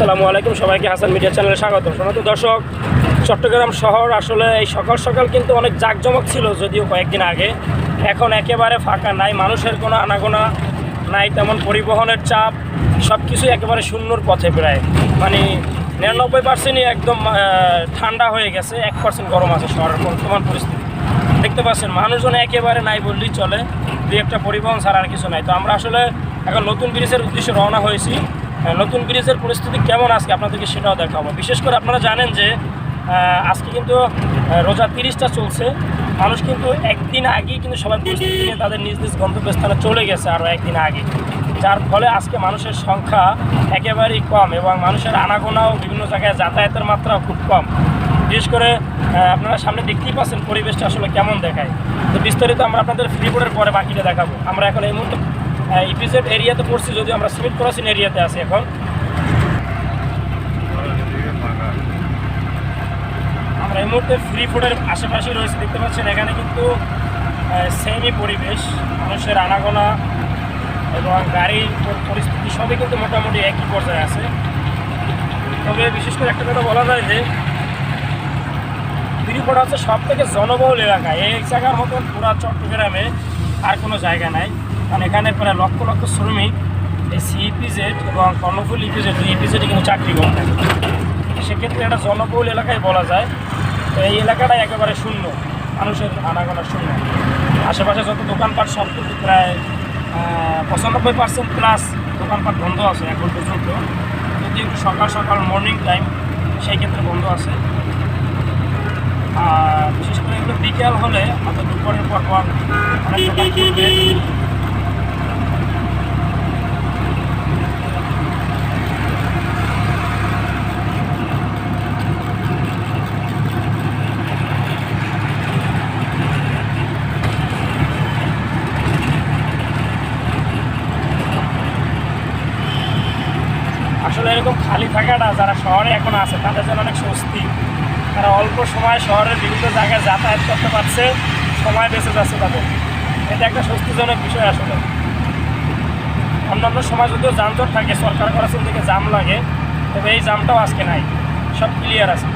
আসসালামু আলাইকুম, সবাইকে হাসান মিডিয়া চ্যানেলে স্বাগত। সম্মানিত দর্শক, চট্টগ্রাম শহর আসলে এই সকাল সকাল কিন্তু অনেক জাঁকজমক ছিল, যদিও কয়েকদিন আগে। এখন একেবারে ফাঁকা, নাই মানুষের কোনো আনাগোনা, নাই তেমন পরিবহনের চাপ, সব কিছুই একেবারে শূন্যর পথে প্রায়। মানে 99%ই একদম ঠান্ডা হয়ে গেছে, 1% গরম আছে শহরের বর্তমান পরিস্থিতি। দেখতে পাচ্ছেন মানুষজন একেবারে নাই বললেই চলে, দুই একটা পরিবহন ছাড়া আর কিছু নাই। তো আমরা আসলে এখন নতুন ব্রিজের উদ্দেশ্যে রওনা হয়েছি। নতুন ব্রিজের পরিস্থিতি কেমন আজকে আপনাদেরকে সেটাও দেখাবো। বিশেষ করে আপনারা জানেন যে আজকে কিন্তু রোজা 30টা চলছে। মানুষ কিন্তু একদিন আগেই কিন্তু সবাই পরিস্থিতি নিয়ে তাদের নিজ নিজ গন্তব্যস্থানে চলে গেছে আরও একদিন আগে, যার ফলে আজকে মানুষের সংখ্যা একেবারেই কম এবং মানুষের আনাগোনাও বিভিন্ন জায়গায় যাতায়াতের মাত্রাও খুব কম। বিশেষ করে আপনারা সামনে দেখতেই পাচ্ছেন পরিবেশটা আসলে কেমন দেখায়। তো বিস্তারিত আমরা আপনাদের ফ্রি বোর্ডের পরে বাকিটা দেখাবো। আমরা এখন এই মুহূর্তে ইপিজেড এরিয়াতে পড়ছি, যদিও আমরা সিমেন্ট ক্রসিং এরিয়াতে আছি। এখন আমরা এই মুহূর্তে ফ্রি ফুডের আশেপাশে রয়েছে, দেখতে পাচ্ছেন এখানে কিন্তু সেমই পরিবেশ, মানুষের আনাগোনা এবং গাড়ির পরিস্থিতি সবই কিন্তু মোটামুটি একই পর্যায়ে আছে। তবে বিশেষ করে একটা কথা বলা যায় যে ফ্রি ফুড হচ্ছে সব থেকে জনবহুল এলাকা। এই জায়গার মতন পুরা চট্টগ্রামে আর কোনো জায়গা নাই, কারণ এখানে প্রায় লক্ষ লক্ষ শ্রমিক এই সিইপিজেড এবং কর্ণফুলী ইপিজেড দুই ইপিজেডে কিন্তু চাকরি করে থাকে। সেক্ষেত্রে একটা জনবহুল এলাকায় বলা যায়। তো এই এলাকাটাই একেবারে শূন্য, মানুষের আনাগোনা শূন্য। আশেপাশে যত দোকানপাট সব কিন্তু প্রায় 95% প্লাস দোকানপাট বন্ধ আছে এখন পর্যন্ত। যদি একটু সকাল সকাল মর্নিং টাইম সেই ক্ষেত্রে বন্ধ আছে। আর বিশেষ করে এগুলো বিকেল হলে অর্থাৎ দুপুরের পর অনেক দোকান খুলবে। আসলে এরকম খালি থাকাটা যারা শহরে এখন আছে তাদের জন্য অনেক স্বস্তি। তারা অল্প সময় শহরের বিভিন্ন জায়গায় যাতায়াত করতে পারছে, সময় বেঁচে যাচ্ছে তাদের। এটা একটা স্বস্তিজনক বিষয় আসলে। অন্যান্য সময় যদিও যানজট থাকে, সরকার করার থেকে জাম লাগে, তবে এই জামটাও আজকে নাই, সব ক্লিয়ার আছে।